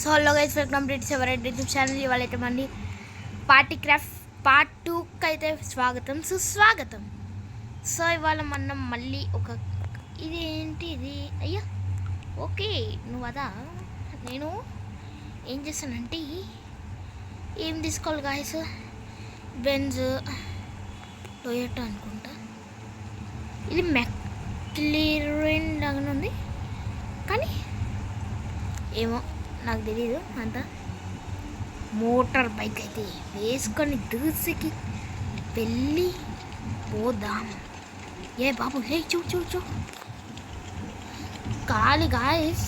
So hello guys, welcome to ఎవరైతే YouTube channel. ఇవాళ అయితే మంది పార్టీ క్రాఫ్ట్ పార్ట్ 2కి అయితే స్వాగతం సుస్వాగతం. సో ఇవాళ మనం మళ్ళీ ఒక ఇది ఏంటి ఇది అయ్యా ఓకే నువ్వు అదా నేను ఏం చేస్తానంటే ఏం తీసుకోవాలి గాయస్, బెంజ్ టొయోటా అనుకుంటా, ఇది మెక్లెరెన్ లాగానే ఉంది కానీ ఏమో నాకు తెలీదు అంత. మోటార్ బైక్ అయితే వేసుకొని దూసుకి వెళ్ళి పోదాం. ఏ బాబు లే చూ చూ చూ కాలి గాయస్,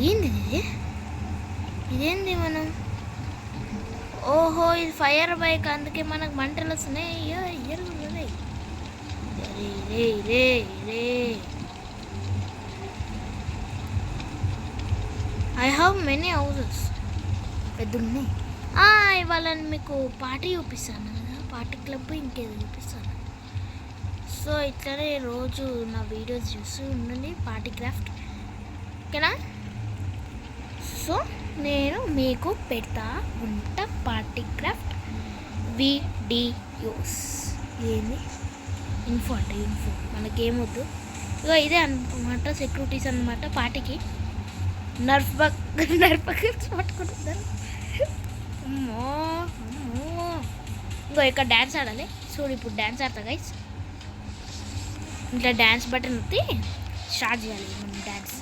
ఏంది ఇదేంది మనం ఓహో ఇది ఫైర్ బైక్, అందుకే మనకు మంటలు వస్తున్నాయి. రే రే రే ఐ హ్యావ్ మెనీ హౌసెస్ పెద్దఉన్నాయి. ఇవాళ మీకు పార్టీ చూపిస్తాను కదా, పార్టీ క్లబ్ ఇంకేదో చూపిస్తాను. సో ఇట్లనే రోజు నా వీడియోస్ చూస్తూ ఉండండి పార్టీ క్రాఫ్ట్, ఓకేనా? సో నేను మీకు పెడతా ఉంటా పార్టీ క్రాఫ్ట్ వీడియోస్. ఏంది ఇన్ఫో అంటే ఇన్ఫో మనకేమొద్దు. ఇగో ఇదే అనమాట సెక్యూరిటీస్ అనమాట పార్టీకి. నర్ఫ్ పట్టుకుంటున్నారు. అమ్మో ఇంకో ఇక్కడ డ్యాన్స్ ఆడాలి చూడు. ఇప్పుడు డ్యాన్స్ ఆడతా గైస్. ఇట్లా డ్యాన్స్ బటన్ నొత్తి స్టార్ట్ చేయాలి మనం డ్యాన్స్.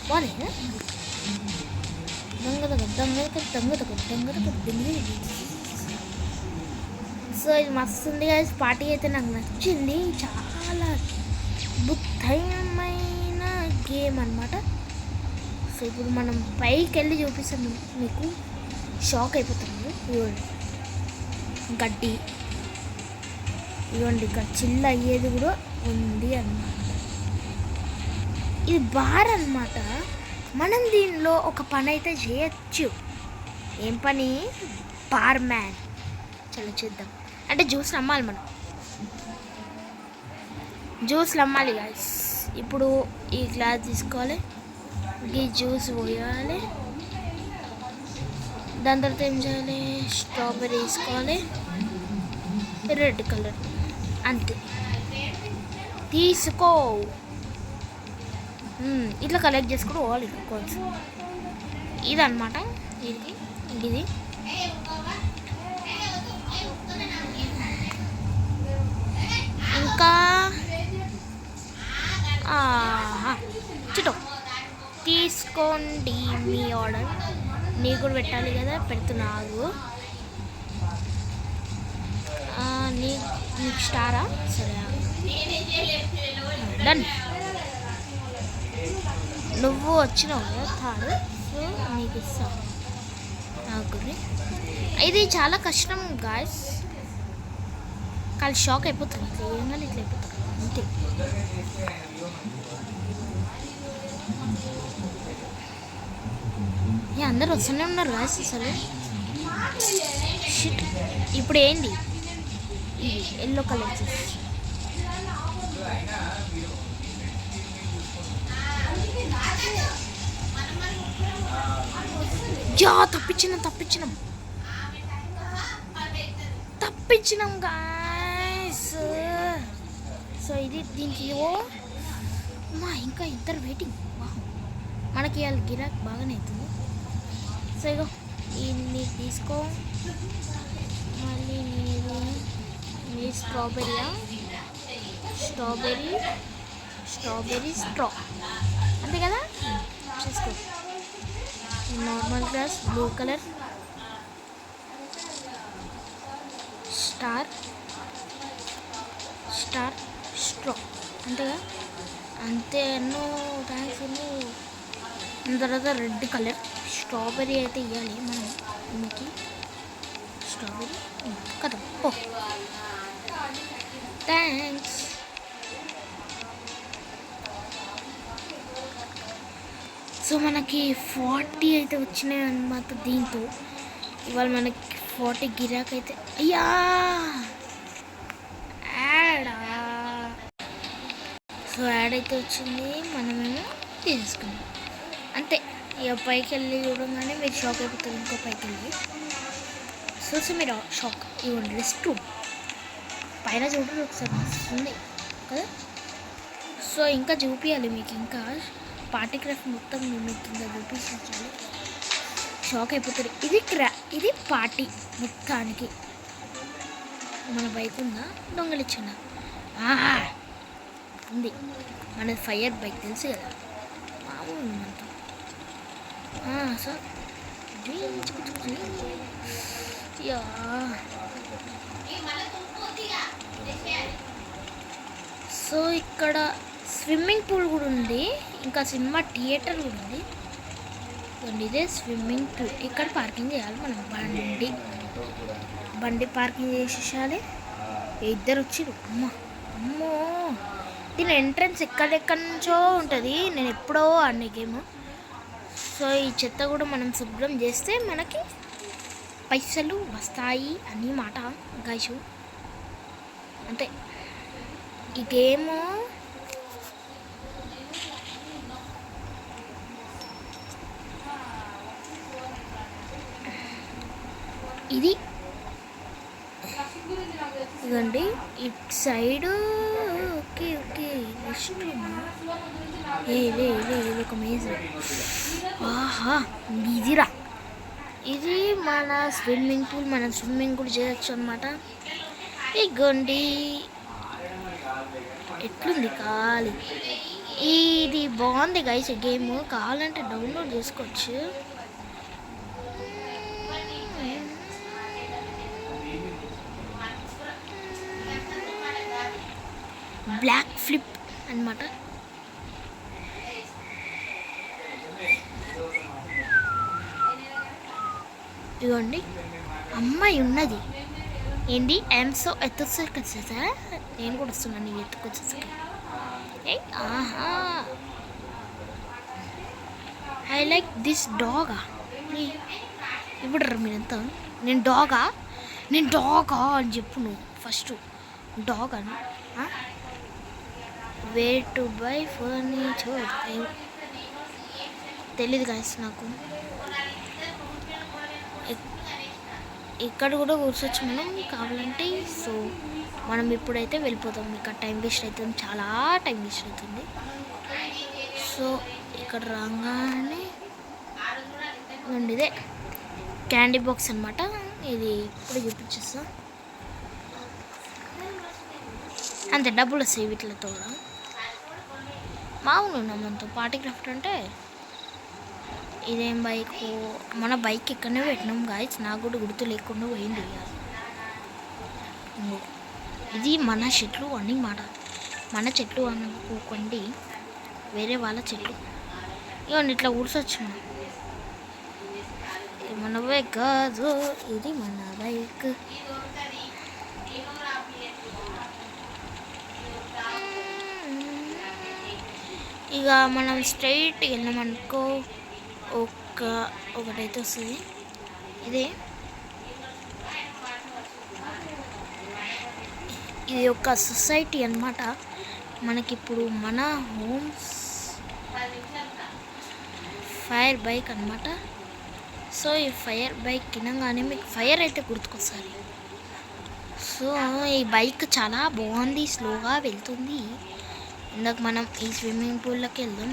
బాగా సో ఇది మస్తు ఉంది గైస్. పార్టీ అయితే నాకు నచ్చింది, చాలా అద్భుతమైన గేమ్ అనమాట. సో ఇప్పుడు మనం పైకి వెళ్ళి చూపిస్తాం మీకు, షాక్ అయిపోతుంది. ఇవ్వండి గడ్డి, ఇవ్వండి ఇక్కడ చిల్ల అయ్యేది కూడా ఉంది అన్నమాట. ఇది బార్ అన్నమాట. మనం దీనిలో ఒక పని అయితే చేయొచ్చు. ఏం పని? Bar man. చలో చేద్దాం. అంటే జ్యూస్లు అమ్మాలి, మనం జ్యూస్లు అమ్మాలి గాయస్. ఇప్పుడు ఈ గ్లాస్ తీసుకోవాలి, ఈ జ్యూస్ పోయాలి. దాని తర్వాత ఏం చేయాలి? స్ట్రాబెర్రీ వేసుకోవాలి, రెడ్ కలర్, అంతే. తీసుకో, ఇట్లా కలెక్ట్ చేసుకుని పోవాలి కొంచెం. ఇది అనమాట, ఇది ఇంకా చుట్టూ తీసుకోండి మీ ఆర్డర్. నీకు కూడా పెట్టాలి కదా, పెడుతున్నావు. నీకు స్టారా? సరే డన్. నువ్వు వచ్చినావు కదా థర్డ్, సో నీకు ఇస్తాను. నాకు ఇది చాలా కష్టం గాయస్, కానీ షాక్ అయిపోతుంది. ఇట్లా ఏం కానీ ఇట్లా అయిపోతుంది అంతే. అందరు వస్తూనే ఉన్నారు గాయస్ అసలు. షిట్, ఇప్పుడు ఏంది ఇది ఎల్లో కలర్ చూసి తప్పించినాం గాయస్. సో ఇది దీనికి ఇంకా ఇద్దరు వెయిటింగ్. మనకి వాళ్ళ గిరాక్ బాగానే అవుతుంది. సో ఇగో ఇది తీసుకో. మళ్ళీ నీ స్ట్రాబెర్రీ స్ట్రా అంతే కదా, చూసుకో. Normal glass blue colour, star straw అంతేగా, అంతే. ఎన్నో థ్యాంక్స్. దాని తర్వాత రెడ్ కలర్ స్ట్రాబెర్రీ అయితే ఇవ్వాలి మనం మీకు. స్ట్రాబెర్రీ కదా, ఓ థ్యాంక్స్. సో మనకి 40 అయితే వచ్చినాయి అన్నమాట దీంతో. ఇవాళ మనకి 40 గిరాక్ అయితే. అయ్యా సో యాడ్ అయితే వచ్చింది, మనమేమో తీసుకున్నాం అంతే. ఇక పైకి వెళ్ళి చూడగానే మీరు షాక్ అయిపోతుంది. ఇంకో పైకి వెళ్ళి చూసి మీరు షాక్. ఇవ్వండి రెస్ట్ రూమ్ పైన చూడండి ఒకసారి వస్తుంది కదా. సో ఇంకా చూపించాలి మీకు, ఇంకా పార్టీ క్రాఫ్ట్ మొత్తం మీకు ఇంకా చూపించాలి, షాక్ అయిపోతుంది. ఇది పార్టీ మొత్తానికి. మన బైక్ ఉందా, దొంగలిచ్చిన ఉంది మనది, ఫైర్ బైక్ తెలుసు కదా, మామూలు మనతో. సో యా సో ఇక్కడ స్విమ్మింగ్ పూల్ కూడా ఉంది, ఇంకా సినిమా థియేటర్ కూడా ఉంది. ఇదే స్విమ్మింగ్ పూల్. ఇక్కడ పార్కింగ్ చేయాలి మనం, బండి పార్కింగ్ చేసేసాలి. ఇద్దరు వచ్చిరు. అమ్మో దీని ఎంట్రన్స్ ఎక్కడెక్కడి నుంచో ఉంటుంది, నేను ఎప్పుడో ఆడిన గేమ్. సో ఈ చెత్త కూడా మనం శుభ్రం చేస్తే మనకి పైసలు వస్తాయి అని మాట గైసు. అంతే ఈ గేమ్. ఇదండి ఇటు సైడ్. ఓకే ఇది ఒక మేజ్. ఆహా ఇదిరా, ఇది మన స్విమ్మింగ్ పూల్. మనం స్విమ్మింగ్ కూడా చేయొచ్చు అనమాట. ఇగోండి ఎట్లుంది ఖాళీ. ఇది బాగుంది గైస్ గేమ్, కావాలంటే డౌన్లోడ్ చేసుకోవచ్చు. బ్లాక్ ఫ్లిప్ అన్నమాట. ఇదిగోండి అమ్మాయి ఉన్నది. ఏంటి ఐఎమ్ సో ఎత్తుకొచ్చేసా, నేను కూడా వస్తున్నాను నీ ఎత్తుకొచ్చేసా. ఆహా ఐ లైక్ దిస్ డాగా. ఇప్పుడు మీరంతా నేను డాగా అని చెప్పు నువ్వు ఫస్ట్. డాగ్ అని వే టు బై ఫర్నిచర్ తెలీదు గాయస్ నాకు. ఇక్కడ కూడా కూర్చోవచ్చు మనం కావాలంటే. సో మనం ఇప్పుడైతే వెళ్ళిపోతాం, ఇక్కడ టైం వేస్ట్ అవుతుంది, చాలా టైం వేస్ట్ అవుతుంది. సో ఇక్కడ రాగానే ఇదే క్యాండీ బాక్స్ అనమాట. ఇది ఇప్పుడు చూపించేస్తా. అంతే డబ్బులు వస్తాయి వీటితో కూడా. మామూలు మనతో పార్టీ క్రాఫ్ట్ అంటే. ఇదేం బైక్, మన బైక్ ఇక్కడనే పెట్టినాం గాయస్, నాకు కూడా గుర్తు లేకుండా పోయింది. ఇది మన చెట్లు అని మాట, మన చెట్లు అనుకోకండి, వేరే వాళ్ళ చెట్లు. ఇవన్నీ ఇట్లా కూర్చొచ్చు. ఇది మన బైక్ కాదు, ఇది మన బైక్. ఇక మనం స్ట్రైట్ వెళ్ళామనుకో ఒకటైతే వస్తుంది. ఇది ఒక సొసైటీ అన్నమాట. మనకిప్పుడు మన హోమ్స్ ఫైర్ బైక్ అన్నమాట. సో ఈ ఫైర్ బైక్ తినగానే మీకు ఫైర్ అయితే గుర్తుకొస్తుంది. సో ఈ బైక్ చాలా బాగుంది, స్లోగా వెళ్తుంది. ఇందాక మనం ఈ స్విమ్మింగ్ పూల్లోకి వెళ్దాం.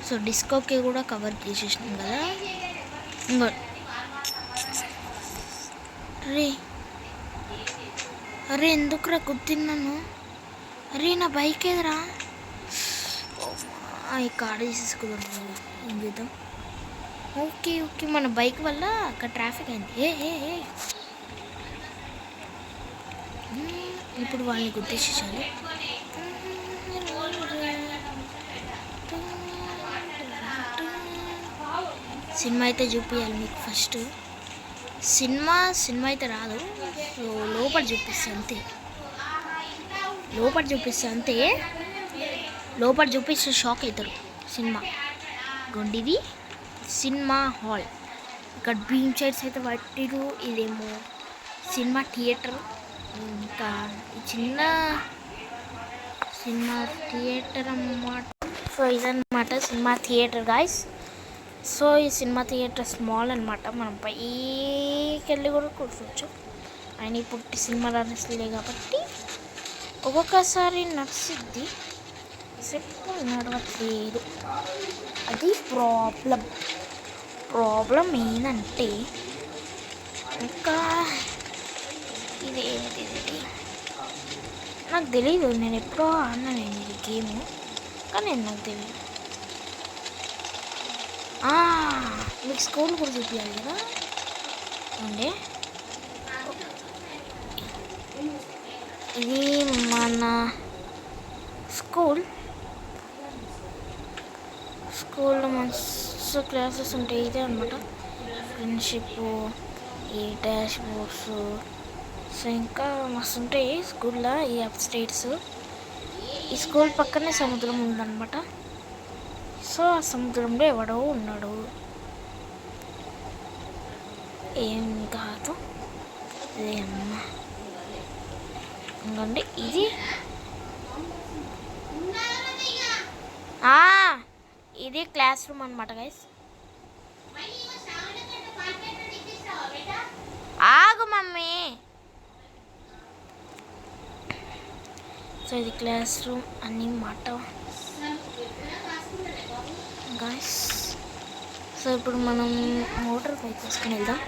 సో డిస్కోకి కూడా కవర్ చేసేసినాం కదా. ఇంకో అరే ఎందుకురా గుర్తిన్నాను. అరే నా బైక్ ఏదిరా, ఈ కార్ తీసేసుకుందాం. ఏం చేద్దాం. ఓకే మన బైక్ వల్ల అక్కడ ట్రాఫిక్ అయింది. ఇప్పుడు వాళ్ళని గుర్తించాలి. సినిమా అయితే చూపించాలి మీకు ఫస్ట్. సినిమా అయితే రాదు. సో లోపల చూపిస్తే అంతే, లోపల చూపిస్తే షాక్ అవుతారు. సినిమా గొండిది సినిమా హాల్. ఇక్కడ బీమ్ చైర్స్ అయితే పట్టిరు. ఇదేమో సినిమా థియేటర్. ఇంకా ఈ చిన్న సినిమా థియేటర్ అన్నమాట. సో ఇదన్నమాట సినిమా థియేటర్ గాయస్. సో ఈ సినిమా థియేటర్ స్మాల్ అనమాట, మనం పైకి వెళ్ళి కూడా కూర్చోవచ్చు. ఆయన ఇప్పుడు సినిమా నడుస్తలే కాబట్టి ఒక్కొక్కసారి నడిచిద్ది, సెప్పు నడవట్లేదు. అది ప్రాబ్లం ఏంటంటే ఇంకా ఇది నాకు తెలీదు. నేను ఎప్పుడో ఆడినా నేను ఇది గేమ్, కానీ నాకు తెలియదు. మీకు స్కూల్ కూడా చూపించాలి కదా అండి. ఇది మన స్కూల్లో మంచి క్లాసెస్ ఉంటాయి. ఇదే అనమాట ఫ్రెండ్షిప్, ఈ డాష్ బోర్డ్స్. సో ఇంకా మస్తు ఉంటాయి స్కూల్లో ఈ అప్ స్టేట్స్. ఈ స్కూల్ పక్కనే సముద్రం ఉందన్నమాట. సో ఆ సముద్రంలో ఎవడో ఉన్నాడు, ఏం కాదు. ఇదే అమ్మ ఎందుకంటే ఇది ఇది క్లాస్ రూమ్ అనమాట గైస్. ఆగు మమ్మీ. సో ఇది క్లాస్ రూమ్ అన్నమాట గైస్. సో ఇప్పుడు మనం మోటార్ బైక్ తీసుకుని వెళ్దాం.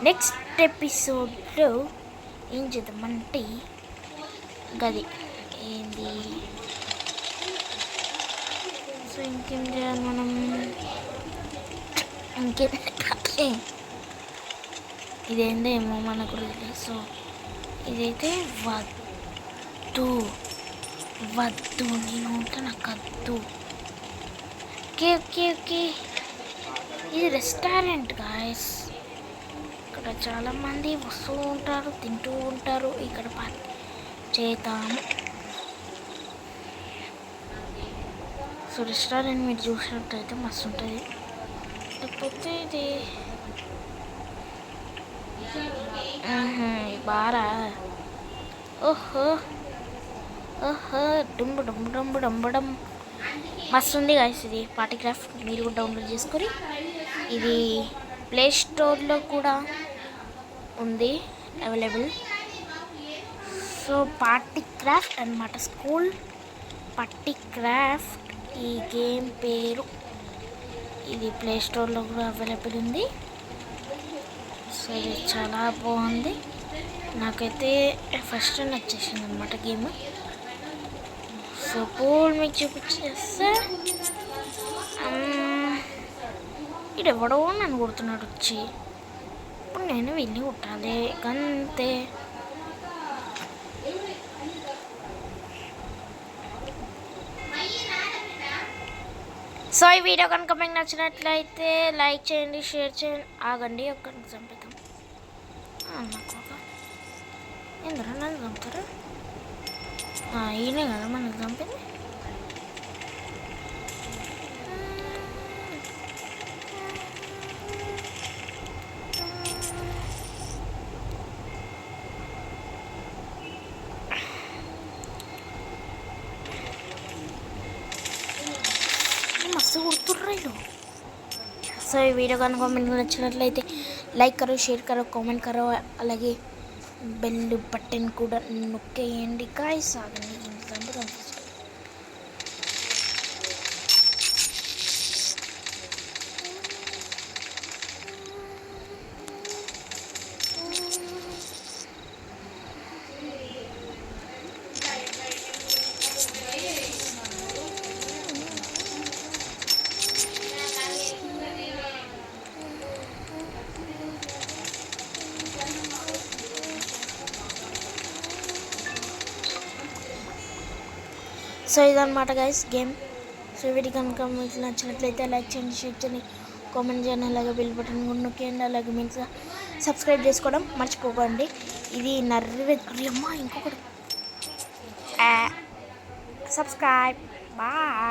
నెక్స్ట్ ఎపిసోడ్లో ఏం చేద్దామంటే గది ఏంది. సో ఇంకేం చేయాలి మనం, ఇదేందేమో మనకు తెలియదు. సో ఇదైతే వద్దు నేను ఉంటే నాకు వద్దు. ఓకే ఇది రెస్టారెంట్ గాయస్. ఇక్కడ చాలామంది వస్తూ ఉంటారు, తింటూ ఉంటారు. ఇక్కడ పార్టీ చేద్దాము. సో రెస్టారెంట్ మీరు చూసినట్టయితే మస్తు ఉంటుంది. లేకపోతే ఇది బారా. ఓహో డంబడం మస్తు ఉంది గాయస్. ఇది పార్టీ క్రాఫ్ట్ మీరు కూడా డౌన్లోడ్ చేసుకొని, ఇది ప్లే స్టోర్లో కూడా ఉంది అవైలబుల్. సో పార్టీ క్రాఫ్ట్ అన్నమాట, స్కూల్ పార్టీ క్రాఫ్ట్ ఈ గేమ్ పేరు. ఇది ప్లే స్టోర్లో కూడా అవైలబుల్ ఉంది. సో ఇది చాలా బాగుంది, నాకైతే ఫస్ట్ నచ్చేసింది అనమాట గేమ్. సో పూల్ మీకు చూపించేస్తే ఇది ఎవడో నన్ను కొడుతున్నాడు వచ్చి. ఇప్పుడు నేను వెళ్ళి కొట్టాలి అంతే. సో ఈ వీడియో కనుక మీకు నచ్చినట్లయితే లైక్ చేయండి, షేర్ చేయండి. ఆగండి ఒక్కడిని చంపుతాం. నాకు ఎందుకు నన్ను చంపుతారు? ఈయనే కదా మనకు చంపింది. మస్తు గుర్తుర్రాయిలు. సో ఈ వీడియో కనుక మీకు నచ్చినట్లయితే లైక్ కరో, షేర్ కరో, కామెంట్ కరో, అలాగే బెల్ బటన్ కూడా నొక్కేయండి గాయ్స్. ఆగండి ఎందుకంటే కనిపిస్తుంది. సో ఇదన్నమాట గైస్ గేమ్. సో వీడియో కనుక మీకు నచ్చినట్లయితే లైక్ చేయండి, షేర్ చేయండి, కామెంట్ చేయండి, అలాగే బెల్ బటన్ కూడా నొక్కేయండి. అలాగే మీకు సబ్స్క్రైబ్ చేసుకోవడం మర్చిపోకండి. ఇది అమ్మ ఇంకొకటి సబ్స్క్రైబ్. బాయ్.